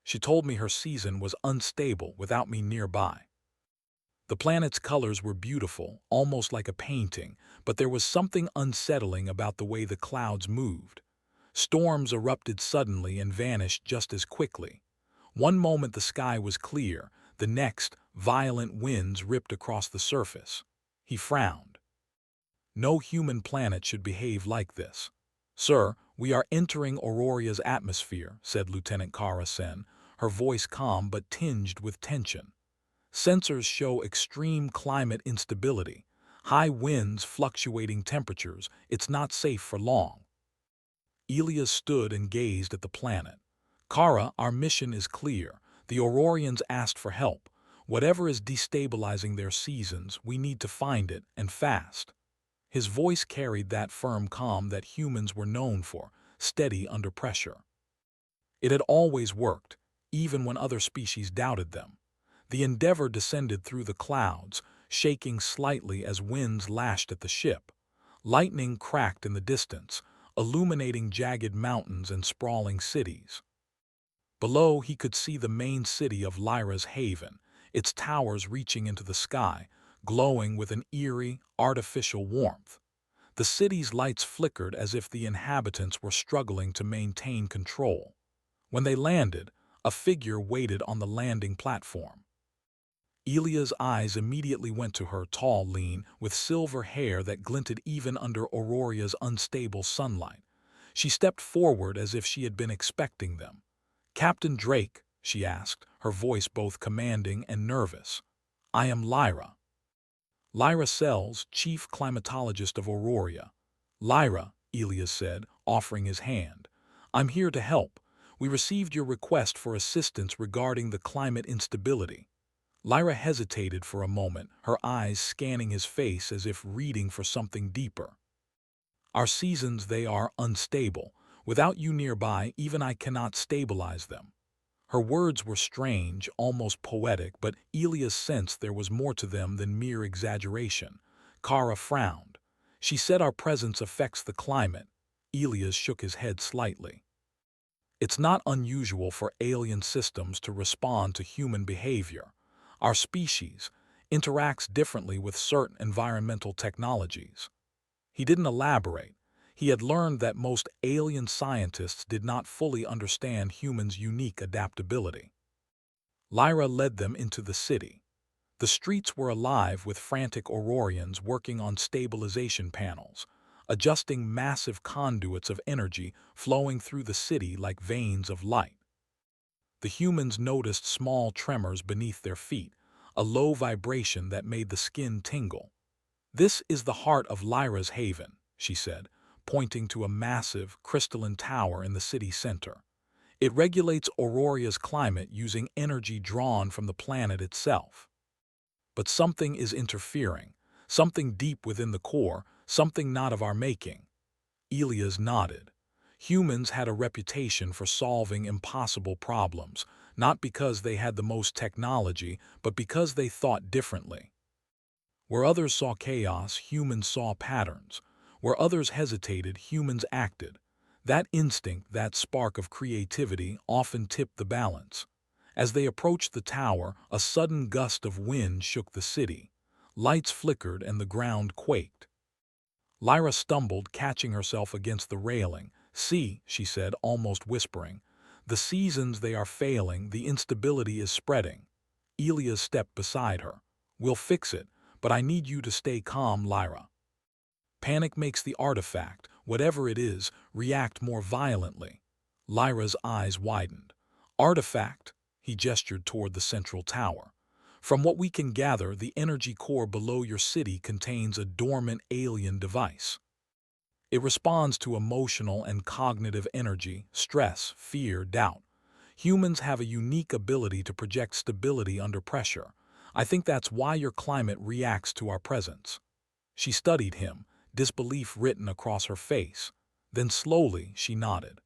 She told me her season was unstable without me nearby. The planet's colors were beautiful, almost like a painting, but there was something unsettling about the way the clouds moved. Storms erupted suddenly and vanished just as quickly. One moment the sky was clear, the next, violent winds ripped across the surface. He frowned. No human planet should behave like this. Sir, we are entering Aurora's atmosphere, said Lieutenant Kara Sen, her voice calm but tinged with tension. Sensors show extreme climate instability. High winds, fluctuating temperatures. It's not safe for long. Elias stood and gazed at the planet. Kara, our mission is clear. The Aurorians asked for help. Whatever is destabilizing their seasons, we need to find it, and fast. His voice carried that firm calm that humans were known for, steady under pressure. It had always worked, even when other species doubted them. The Endeavor descended through the clouds, shaking slightly as winds lashed at the ship. Lightning cracked in the distance, illuminating jagged mountains and sprawling cities. Below, he could see the main city of Lyra's Haven, its towers reaching into the sky, glowing with an eerie, artificial warmth. The city's lights flickered as if the inhabitants were struggling to maintain control. When they landed, a figure waited on the landing platform. Elia's eyes immediately went to her, tall, lean, with silver hair that glinted even under Aurora's unstable sunlight. She stepped forward as if she had been expecting them. "Captain Drake," she asked, her voice both commanding and nervous. "I am Lyra." Lyra Sells, chief climatologist of Aurora. "Lyra," Elias said, offering his hand. "I'm here to help. We received your request for assistance regarding the climate instability." Lyra hesitated for a moment, her eyes scanning his face as if reading for something deeper. "Our seasons, they are unstable. Without you nearby, even I cannot stabilize them." Her words were strange, almost poetic, but Elias sensed there was more to them than mere exaggeration. Kara frowned. "She said our presence affects the climate." Elias shook his head slightly. "It's not unusual for alien systems to respond to human behavior. Our species interacts differently with certain environmental technologies." He didn't elaborate. He had learned that most alien scientists did not fully understand humans' unique adaptability. Lyra led them into the city. The streets were alive with frantic Aurorians working on stabilization panels, adjusting massive conduits of energy flowing through the city like veins of light. The humans noticed small tremors beneath their feet, a low vibration that made the skin tingle. "This is the heart of Lyra's Haven," she said, pointing to a massive, crystalline tower in the city center. "It regulates Aurora's climate using energy drawn from the planet itself. But something is interfering, something deep within the core, something not of our making." Elias nodded. Humans had a reputation for solving impossible problems, not because they had the most technology, but because they thought differently. Where others saw chaos, humans saw patterns. Where others hesitated, humans acted. That instinct, that spark of creativity, often tipped the balance. As they approached the tower, a sudden gust of wind shook the city. Lights flickered and the ground quaked. Lyra stumbled, catching herself against the railing. "See," she said, almost whispering. "The seasons, they are failing, the instability is spreading." Elias stepped beside her. "We'll fix it, but I need you to stay calm, Lyra." Panic makes the artifact, whatever it is, react more violently. Lyra's eyes widened. "Artifact?" He gestured toward the central tower. "From what we can gather, the energy core below your city contains a dormant alien device. It responds to emotional and cognitive energy, stress, fear, doubt. Humans have a unique ability to project stability under pressure. I think that's why your climate reacts to our presence." She studied him, disbelief written across her face. Then slowly she nodded.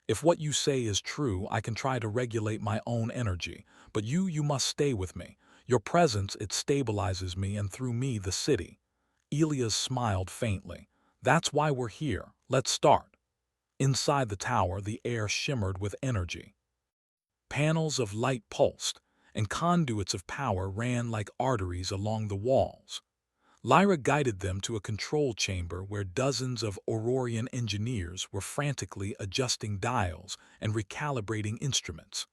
"If what you say is true, I can try to regulate my own energy, but you must stay with me. Your presence, it stabilizes me and through me the city." Elias smiled faintly. "That's why we're here. Let's start." Inside the tower, the air shimmered with energy. Panels of light pulsed, and conduits of power ran like arteries along the walls. Lyra guided them to a control chamber where dozens of Aurorian engineers were frantically adjusting dials and recalibrating instruments.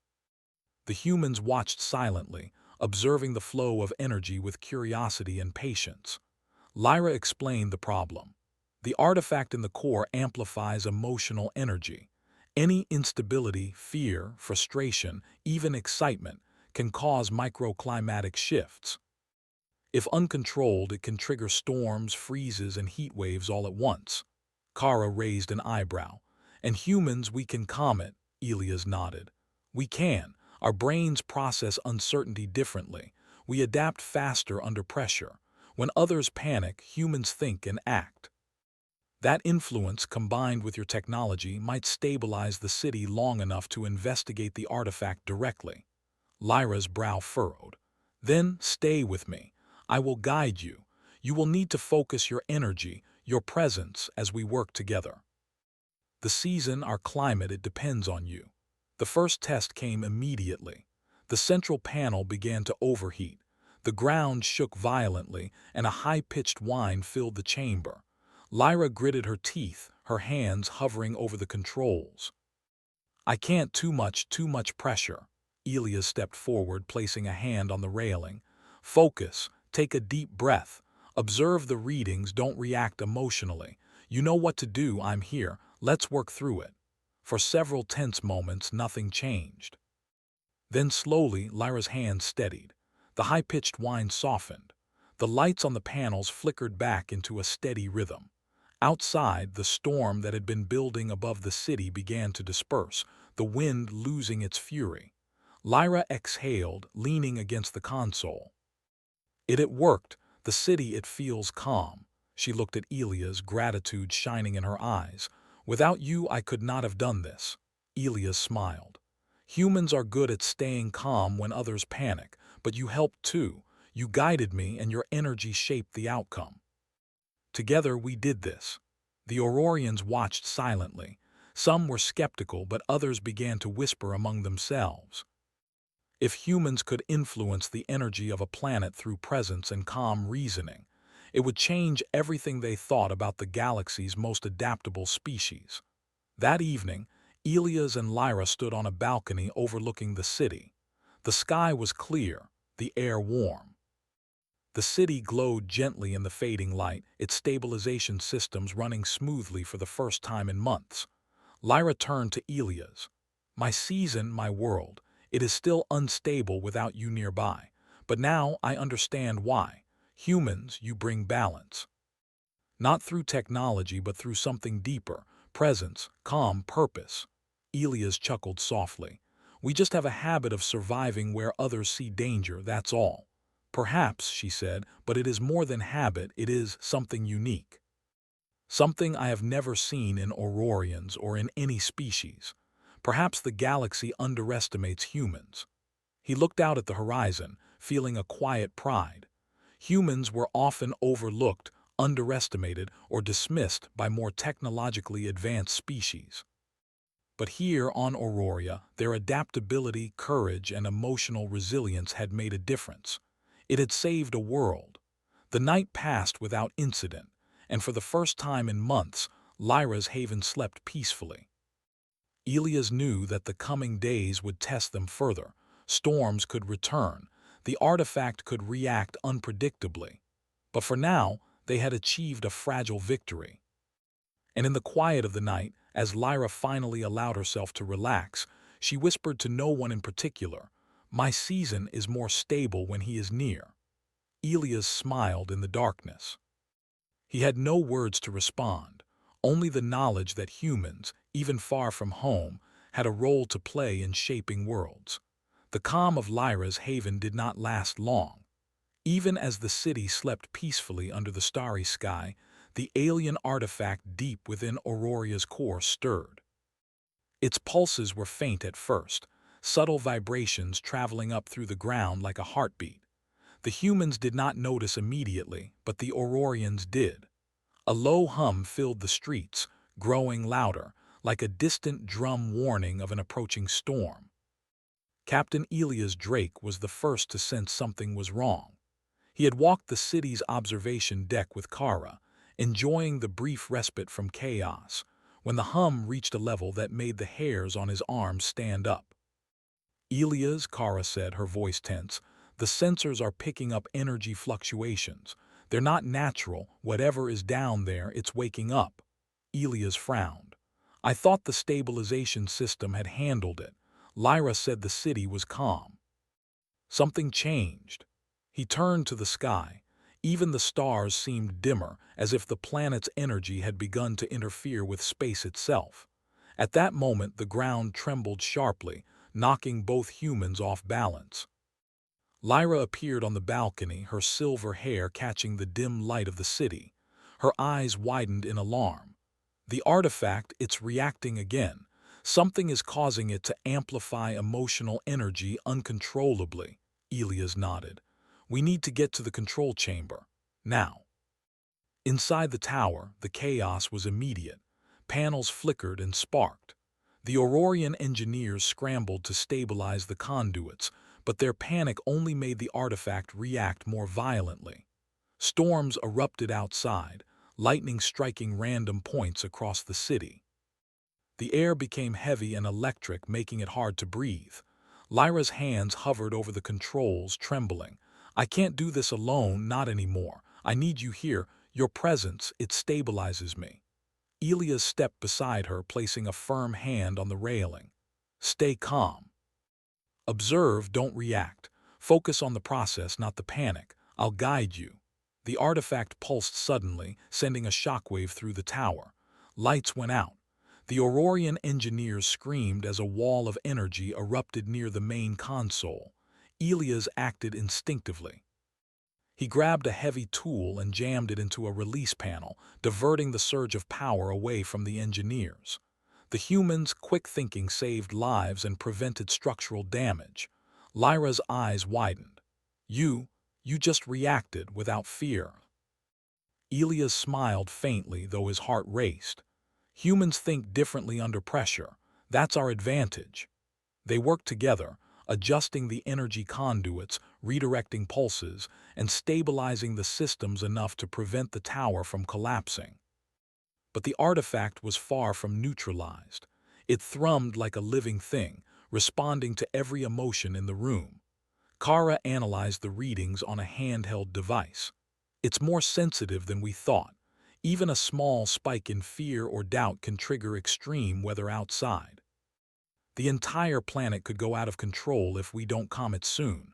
The humans watched silently, observing the flow of energy with curiosity and patience. Lyra explained the problem. The artifact in the core amplifies emotional energy. Any instability, fear, frustration, even excitement can cause microclimatic shifts. If uncontrolled, it can trigger storms, freezes, and heat waves all at once. Kara raised an eyebrow. And humans, we can calm it, Elias nodded. We can. Our brains process uncertainty differently. We adapt faster under pressure. When others panic, humans think and act. That influence, combined with your technology, might stabilize the city long enough to investigate the artifact directly. Lyra's brow furrowed. Then stay with me. I will guide you. You will need to focus your energy, your presence, as we work together. The season, our climate, it depends on you. The first test came immediately. The central panel began to overheat. The ground shook violently, and a high-pitched whine filled the chamber. Lyra gritted her teeth, her hands hovering over the controls. I can't, too much pressure. Elias stepped forward, placing a hand on the railing. Focus, take a deep breath. Observe the readings, don't react emotionally. You know what to do, I'm here, let's work through it. For several tense moments, nothing changed. Then slowly, Lyra's hand steadied. The high-pitched whine softened. The lights on the panels flickered back into a steady rhythm. Outside, the storm that had been building above the city began to disperse, the wind losing its fury. Lyra exhaled, leaning against the console. It had worked. The city, it feels calm. She looked at Elias, gratitude shining in her eyes. Without you, I could not have done this. Elias smiled. Humans are good at staying calm when others panic, but you helped too. You guided me, and your energy shaped the outcome. Together we did this. The Aurorians watched silently. Some were skeptical, but others began to whisper among themselves. If humans could influence the energy of a planet through presence and calm reasoning, it would change everything they thought about the galaxy's most adaptable species. That evening, Elias and Lyra stood on a balcony overlooking the city. The sky was clear, the air warm. The city glowed gently in the fading light, its stabilization systems running smoothly for the first time in months. Lyra turned to Elias. My season, my world, it is still unstable without you nearby. But now I understand why. Humans, you bring balance. Not through technology, but through something deeper. Presence, calm, purpose. Elias chuckled softly. We just have a habit of surviving where others see danger, that's all. Perhaps, she said, but it is more than habit, it is something unique. Something I have never seen in Aurorians or in any species. Perhaps the galaxy underestimates humans. He looked out at the horizon, feeling a quiet pride. Humans were often overlooked, underestimated, or dismissed by more technologically advanced species. But here on Auroria, their adaptability, courage, and emotional resilience had made a difference. It had saved a world. The night passed without incident, and for the first time in months, Lyra's haven slept peacefully. Elias knew that the coming days would test them further. Storms could return. The artifact could react unpredictably. But for now, they had achieved a fragile victory. And in the quiet of the night, as Lyra finally allowed herself to relax, she whispered to no one in particular, My season is more stable when he is near. Elias smiled in the darkness. He had no words to respond, only the knowledge that humans, even far from home, had a role to play in shaping worlds. The calm of Lyra's haven did not last long. Even as the city slept peacefully under the starry sky, the alien artifact deep within Auroria's core stirred. Its pulses were faint at first, subtle vibrations traveling up through the ground like a heartbeat. The humans did not notice immediately, but the Aurorians did. A low hum filled the streets, growing louder, like a distant drum warning of an approaching storm. Captain Elias Drake was the first to sense something was wrong. He had walked the city's observation deck with Kara, enjoying the brief respite from chaos, when the hum reached a level that made the hairs on his arms stand up. Elias, Kara said, her voice tense, the sensors are picking up energy fluctuations. They're not natural. Whatever is down there, it's waking up. Elias frowned. I thought the stabilization system had handled it. Lyra said the city was calm. Something changed. He turned to the sky. Even the stars seemed dimmer, as if the planet's energy had begun to interfere with space itself. At that moment, the ground trembled sharply, knocking both humans off balance. Lyra appeared on the balcony, her silver hair catching the dim light of the city. Her eyes widened in alarm. The artifact, it's reacting again. Something is causing it to amplify emotional energy uncontrollably. Elias nodded. We need to get to the control chamber. Now. Inside the tower, the chaos was immediate. Panels flickered and sparked. The Aurorian engineers scrambled to stabilize the conduits, but their panic only made the artifact react more violently. Storms erupted outside, lightning striking random points across the city. The air became heavy and electric, making it hard to breathe. Lyra's hands hovered over the controls, trembling. I can't do this alone, not anymore. I need you here. Your presence, it stabilizes me. Elias stepped beside her, placing a firm hand on the railing. Stay calm. Observe, don't react. Focus on the process, not the panic. I'll guide you. The artifact pulsed suddenly, sending a shockwave through the tower. Lights went out. The Aurorian engineers screamed as a wall of energy erupted near the main console. Elias acted instinctively. He grabbed a heavy tool and jammed it into a release panel, diverting the surge of power away from the engineers. The humans' quick thinking saved lives and prevented structural damage. Lyra's eyes widened. You just reacted without fear. Elias smiled faintly, though his heart raced. Humans think differently under pressure. That's our advantage. They worked together, adjusting the energy conduits, redirecting pulses, and stabilizing the systems enough to prevent the tower from collapsing. But the artifact was far from neutralized. It thrummed like a living thing, responding to every emotion in the room. Kara analyzed the readings on a handheld device. It's more sensitive than we thought. Even a small spike in fear or doubt can trigger extreme weather outside. The entire planet could go out of control if we don't calm it soon.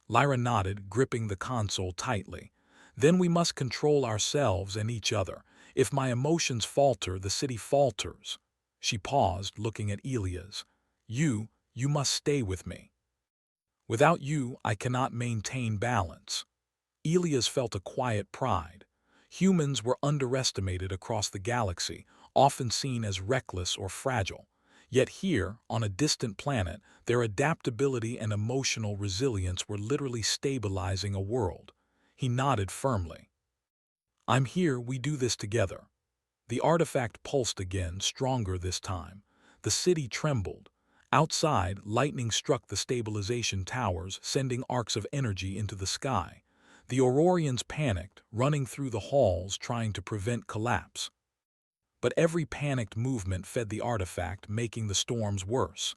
Lyra nodded, gripping the console tightly. Then we must control ourselves and each other. If my emotions falter, the city falters. She paused, looking at Elias. You must stay with me. Without you, I cannot maintain balance. Elias felt a quiet pride. Humans were underestimated across the galaxy, often seen as reckless or fragile. Yet here, on a distant planet, their adaptability and emotional resilience were literally stabilizing a world. He nodded firmly. I'm here, we do this together. The artifact pulsed again, stronger this time. The city trembled. Outside, lightning struck the stabilization towers, sending arcs of energy into the sky. The Aurorians panicked, running through the halls trying to prevent collapse. But every panicked movement fed the artifact, making the storms worse.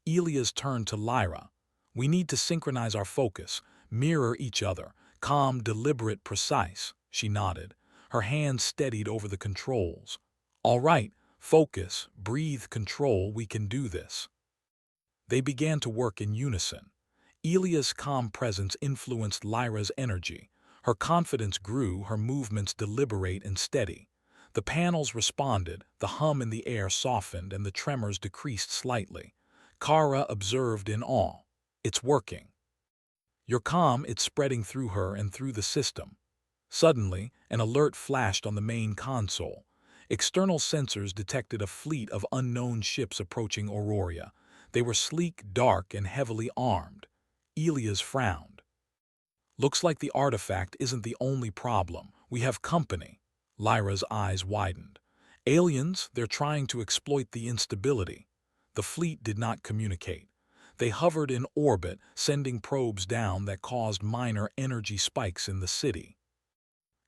Elias turned to Lyra. We need to synchronize our focus, mirror each other, calm, deliberate, precise. She nodded. Her hands steadied over the controls. All right, focus, breathe, control, we can do this. They began to work in unison. Elias' calm presence influenced Lyra's energy. Her confidence grew, her movements deliberate and steady. The panels responded, the hum in the air softened, and the tremors decreased slightly. Kara observed in awe. It's working. You're calm, it's spreading through her and through the system. Suddenly, an alert flashed on the main console. External sensors detected a fleet of unknown ships approaching Aurora. They were sleek, dark, and heavily armed. Elias frowned. Looks like the artifact isn't the only problem. We have company. Lyra's eyes widened. Aliens, they're trying to exploit the instability. The fleet did not communicate. They hovered in orbit, sending probes down that caused minor energy spikes in the city.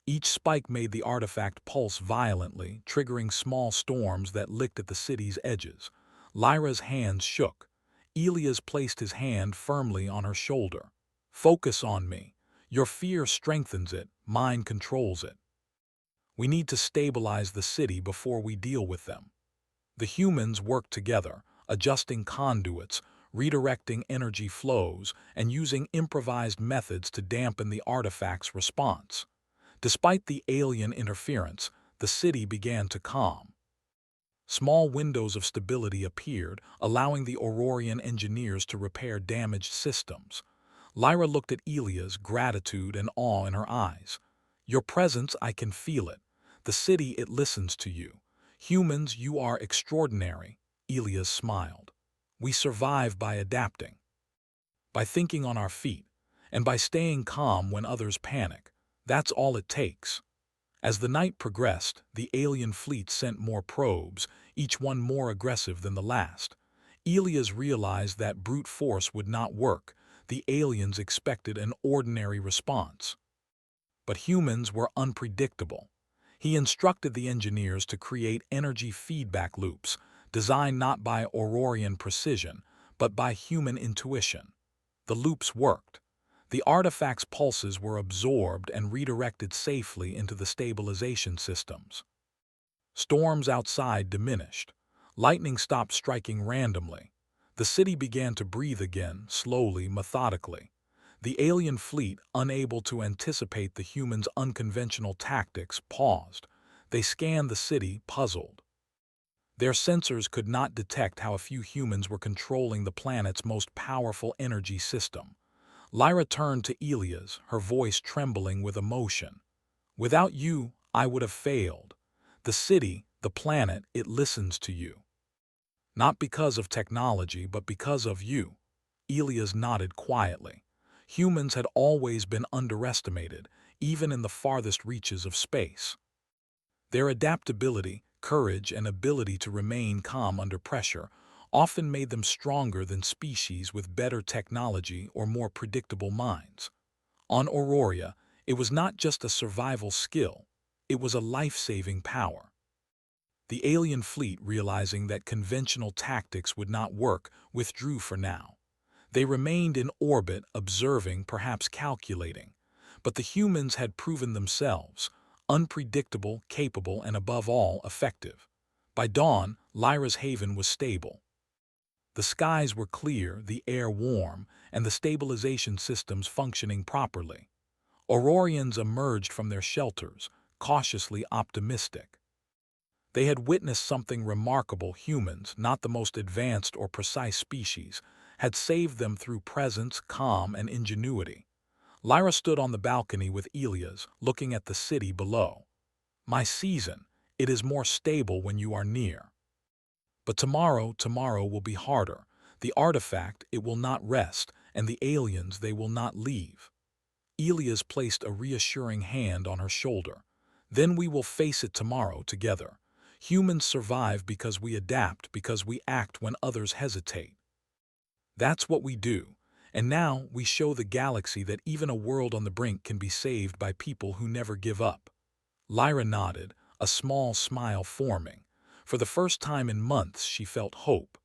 Each spike made the artifact pulse violently, triggering small storms that licked at the city's edges. Lyra's hands shook. Elias placed his hand firmly on her shoulder. "Focus on me. Your fear strengthens it, mine controls it. We need to stabilize the city before we deal with them." The humans worked together, adjusting conduits, redirecting energy flows, and using improvised methods to dampen the artifact's response. Despite the alien interference, the city began to calm. Small windows of stability appeared, allowing the Aurorian engineers to repair damaged systems. Lyra looked at Elias, gratitude and awe in her eyes. "Your presence, I can feel it. The city, it listens to you. Humans, you are extraordinary." Elias smiled. "We survive by adapting, by thinking on our feet, and by staying calm when others panic. That's all it takes." As the night progressed, the alien fleet sent more probes, each one more aggressive than the last. Elias realized that brute force would not work. The aliens expected an ordinary response. But humans were unpredictable. He instructed the engineers to create energy feedback loops, designed not by Aurorian precision, but by human intuition. The loops worked. The artifact's pulses were absorbed and redirected safely into the stabilization systems. Storms outside diminished. Lightning stopped striking randomly. The city began to breathe again, slowly, methodically. The alien fleet, unable to anticipate the humans' unconventional tactics, paused. They scanned the city, puzzled. Their sensors could not detect how a few humans were controlling the planet's most powerful energy system. Lyra turned to Elias, her voice trembling with emotion. "Without you, I would have failed. The city, the planet, it listens to you. Not because of technology, but because of you." Elias nodded quietly. Humans had always been underestimated, even in the farthest reaches of space. Their adaptability, courage, and ability to remain calm under pressure often made them stronger than species with better technology or more predictable minds. On Aurora, it was not just a survival skill, it was a life-saving power. The alien fleet, realizing that conventional tactics would not work, withdrew for now. They remained in orbit, observing, perhaps calculating. But the humans had proven themselves unpredictable, capable, and above all, effective. By dawn, Lyra's haven was stable. The skies were clear, the air warm, and the stabilization systems functioning properly. Aurorians emerged from their shelters, cautiously optimistic. They had witnessed something remarkable. Humans, not the most advanced or precise species, had saved them through presence, calm, and ingenuity. Lyra stood on the balcony with Elias, looking at the city below. "My season, it is more stable when you are near. But tomorrow will be harder. The artifact, it will not rest, and the aliens, they will not leave." Elias placed a reassuring hand on her shoulder. "Then we will face it tomorrow together. Humans survive because we adapt, because we act when others hesitate. That's what we do. And now we show the galaxy that even a world on the brink can be saved by people who never give up." Lyra nodded, a small smile forming. For the first time in months, she felt hope.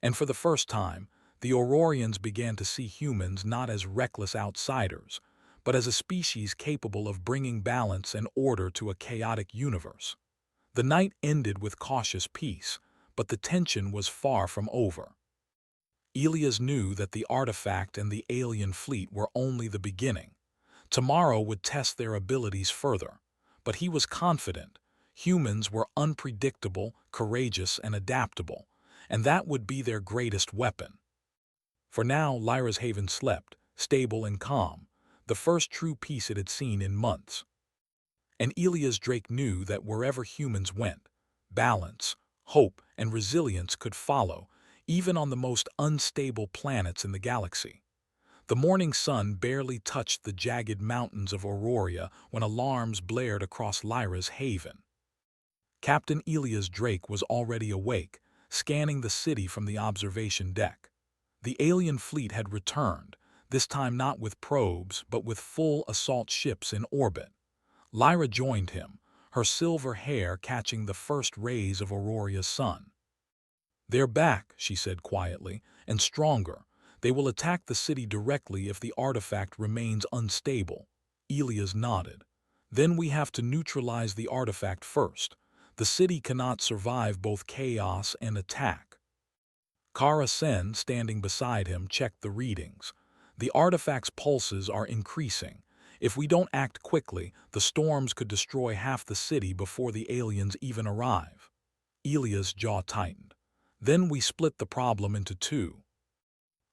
And for the first time, the Aurorians began to see humans not as reckless outsiders, but as a species capable of bringing balance and order to a chaotic universe. The night ended with cautious peace, but the tension was far from over. Elias knew that the artifact and the alien fleet were only the beginning. Tomorrow would test their abilities further, but he was confident. Humans were unpredictable, courageous, and adaptable, and that would be their greatest weapon. For now, Lyra's haven slept, stable and calm, the first true peace it had seen in months. And Elias Drake knew that wherever humans went, balance, hope, and resilience could follow, even on the most unstable planets in the galaxy. The morning sun barely touched the jagged mountains of Aurora when alarms blared across Lyra's haven. Captain Elias Drake was already awake, scanning the city from the observation deck. The alien fleet had returned, this time not with probes, but with full assault ships in orbit. Lyra joined him, her silver hair catching the first rays of Aurora's sun. "They're back," she said quietly, "and stronger. They will attack the city directly if the artifact remains unstable." Elias nodded. "Then we have to neutralize the artifact first. The city cannot survive both chaos and attack." Kara Sen, standing beside him, checked the readings. "The artifact's pulses are increasing. If we don't act quickly, the storms could destroy half the city before the aliens even arrive." Elias' jaw tightened. "Then we split the problem into two.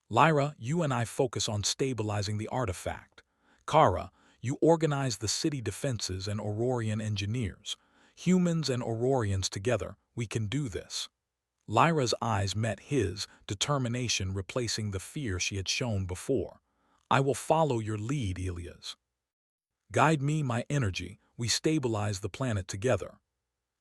Lyra, you and I focus on stabilizing the artifact. Kara, you organize the city defenses and Aurorian engineers. Humans and Aurorians together, we can do this." Lyra's eyes met his, determination replacing the fear she had shown before. "I will follow your lead, Elias. Guide me, my energy, we stabilize the planet together."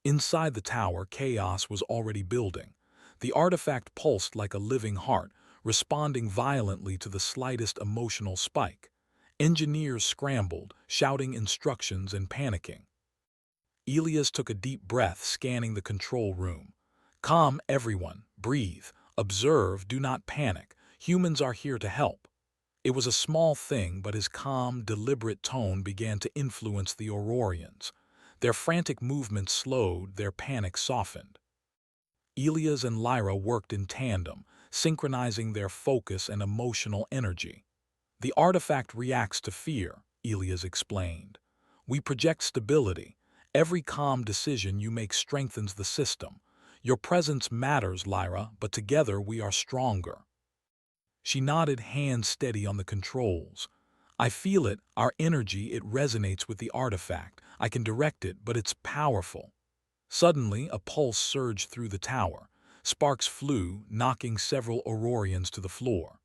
Inside the tower, chaos was already building. The artifact pulsed like a living heart, responding violently to the slightest emotional spike. Engineers scrambled, shouting instructions and panicking. Elias took a deep breath, scanning the control room. "Calm, everyone. Breathe. Observe, do not panic. Humans are here to help." It was a small thing, but his calm, deliberate tone began to influence the Aurorians. Their frantic movements slowed, their panic softened. Elias and Lyra worked in tandem, synchronizing their focus and emotional energy. "The artifact reacts to fear," Elias explained. "We project stability. Every calm decision you make strengthens the system. Your presence matters, Lyra, but together we are stronger." She nodded, hands steady on the controls. "I feel it, our energy, it resonates with the artifact. I can direct it, but it's powerful." Suddenly, a pulse surged through the tower. Sparks flew, knocking several Aurorians to the floor.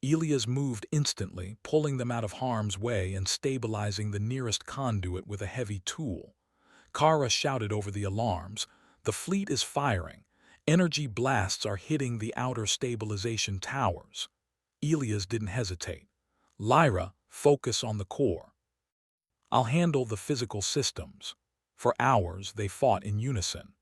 Elias moved instantly, pulling them out of harm's way and stabilizing the nearest conduit with a heavy tool. Kara shouted over the alarms. "The fleet is firing. Energy blasts are hitting the outer stabilization towers." Elias didn't hesitate. "Lyra, focus on the core. I'll handle the physical systems." For hours, they fought in unison.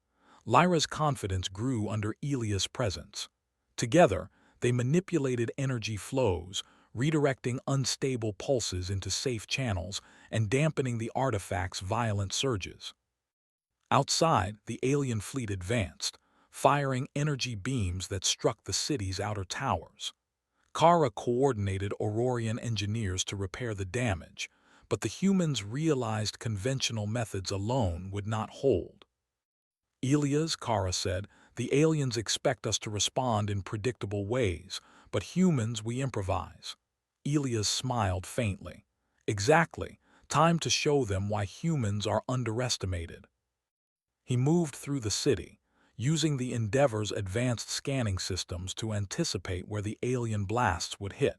Lyra's confidence grew under Elias' presence. Together, they manipulated energy flows, redirecting unstable pulses into safe channels and dampening the artifact's violent surges. Outside, the alien fleet advanced, firing energy beams that struck the city's outer towers. Kara coordinated Aurorian engineers to repair the damage, but the humans realized conventional methods alone would not hold. "Elias," Kara said, "the aliens expect us to respond in predictable ways, but humans, we improvise." Elias smiled faintly. "Exactly. Time to show them why humans are underestimated." He moved through the city, using the Endeavor's advanced scanning systems to anticipate where the alien blasts would hit.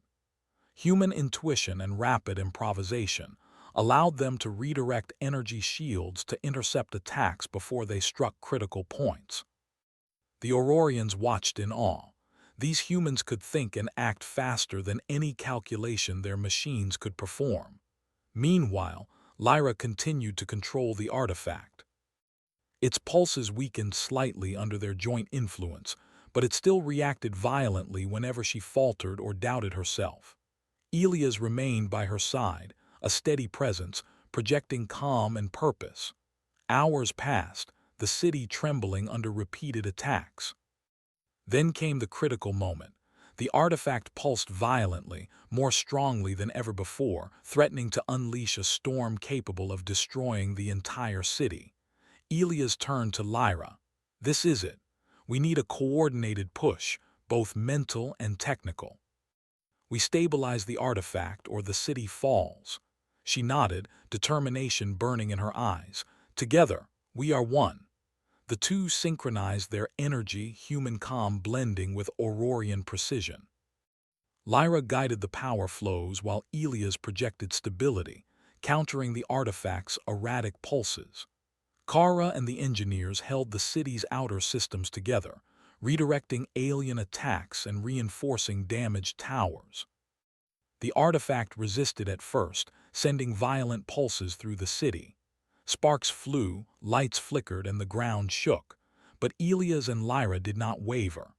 Human intuition and rapid improvisation allowed them to redirect energy shields to intercept attacks before they struck critical points. The Aurorians watched in awe. These humans could think and act faster than any calculation their machines could perform. Meanwhile, Lyra continued to control the artifact. Its pulses weakened slightly under their joint influence, but it still reacted violently whenever she faltered or doubted herself. Elias remained by her side, a steady presence, projecting calm and purpose. Hours passed, the city trembling under repeated attacks. Then came the critical moment. The artifact pulsed violently, more strongly than ever before, threatening to unleash a storm capable of destroying the entire city. Elias turned to Lyra. "This is it. We need a coordinated push, both mental and technical. We stabilize the artifact or the city falls." She nodded, determination burning in her eyes. "Together, we are one." The two synchronized their energy, human calm blending with Aurorian precision. Lyra guided the power flows while Elias projected stability, countering the artifact's erratic pulses. Kara and the engineers held the city's outer systems together, redirecting alien attacks and reinforcing damaged towers. The artifact resisted at first, sending violent pulses through the city. Sparks flew, lights flickered, and the ground shook, but Elias and Lyra did not waver.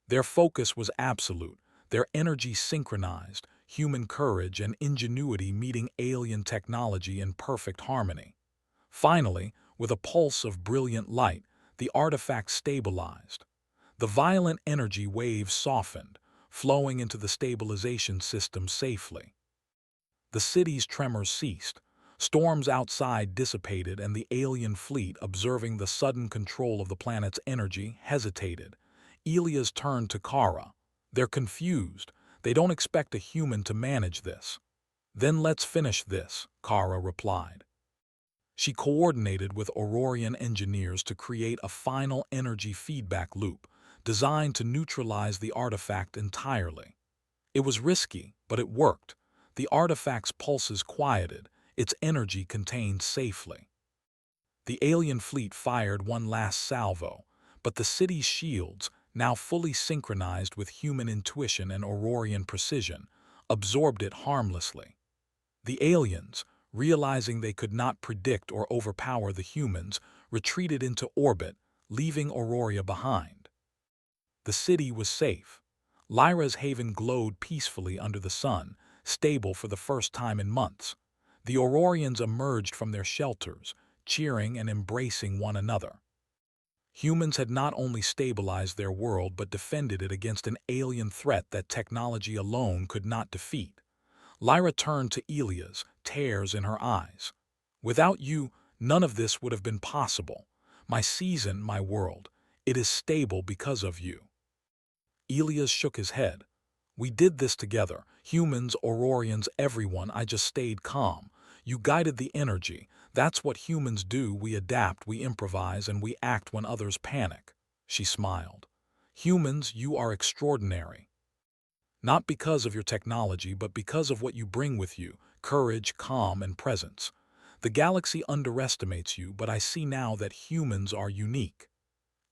Their focus was absolute, their energy synchronized, human courage and ingenuity meeting alien technology in perfect harmony. Finally, with a pulse of brilliant light, the artifact stabilized. The violent energy waves softened, flowing into the stabilization system safely. The city's tremors ceased. Storms outside dissipated, and the alien fleet, observing the sudden control of the planet's energy, hesitated. Elias turned to Kara. "They're confused. They don't expect a human to manage this." "Then let's finish this," Kara replied. She coordinated with Aurorian engineers to create a final energy feedback loop, designed to neutralize the artifact entirely. It was risky, but it worked. The artifact's pulses quieted, its energy contained safely. The alien fleet fired one last salvo, but the city's shields, now fully synchronized with human intuition and Aurorian precision, absorbed it harmlessly. The aliens, realizing they could not predict or overpower the humans, retreated into orbit, leaving Aurora behind. The city was safe. Lyra's haven glowed peacefully under the sun, stable for the first time in months. The Aurorians emerged from their shelters, cheering and embracing one another. Humans had not only stabilized their world but defended it against an alien threat that technology alone could not defeat. Lyra turned to Elias, tears in her eyes. "Without you, none of this would have been possible. My season, my world, it is stable because of you." Elias shook his head. "We did this together, humans, Aurorians, everyone. I just stayed calm. You guided the energy. That's what humans do. We adapt, we improvise, and we act when others panic." She smiled. "Humans, you are extraordinary. Not because of your technology, but because of what you bring with you, courage, calm, and presence. The galaxy underestimates you, but I see now that humans are unique."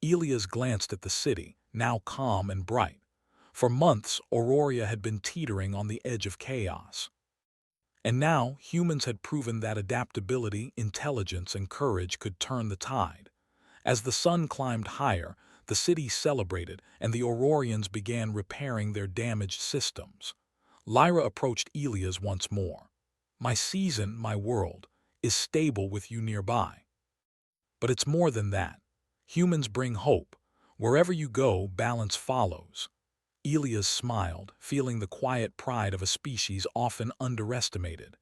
Elias glanced at the city, now calm and bright. For months, Aurora had been teetering on the edge of chaos. And now, humans had proven that adaptability, intelligence, and courage could turn the tide. As the sun climbed higher, the city celebrated, and the Aurorians began repairing their damaged systems. Lyra approached Elias once more. "My season, my world, is stable with you nearby. But it's more than that. Humans bring hope. Wherever you go, balance follows." Elias smiled, feeling the quiet pride of a species often underestimated.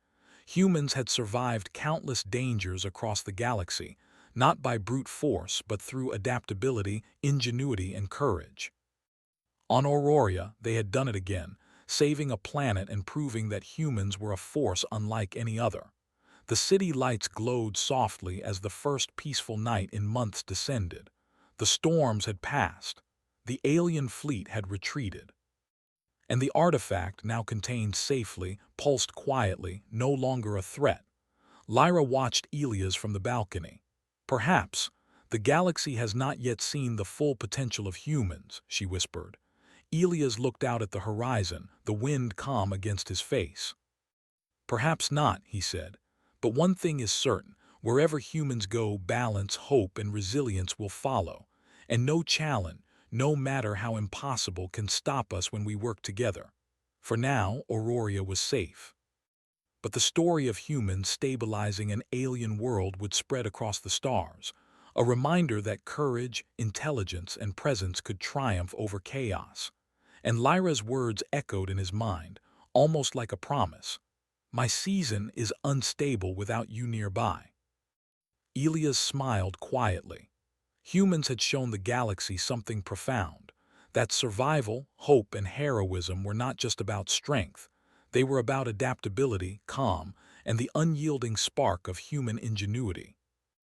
Humans had survived countless dangers across the galaxy, not by brute force but through adaptability, ingenuity, and courage. On Aurora, they had done it again, saving a planet and proving that humans were a force unlike any other. The city lights glowed softly as the first peaceful night in months descended. The storms had passed. The alien fleet had retreated. And the artifact, now contained safely, pulsed quietly, no longer a threat. Lyra watched Elias from the balcony. "Perhaps the galaxy has not yet seen the full potential of humans," she whispered. Elias looked out at the horizon, the wind calm against his face. "Perhaps not," he said. "But one thing is certain. Wherever humans go, balance, hope, and resilience will follow. And no challenge, no matter how impossible, can stop us when we work together." For now, Aurora was safe. But the story of humans stabilizing an alien world would spread across the stars, a reminder that courage, intelligence, and presence could triumph over chaos. And Lyra's words echoed in his mind, almost like a promise. "My season is unstable without you nearby." Elias smiled quietly. Humans had shown the galaxy something profound, that survival, hope, and heroism were not just about strength. They were about adaptability, calm, and the unyielding spark of human ingenuity.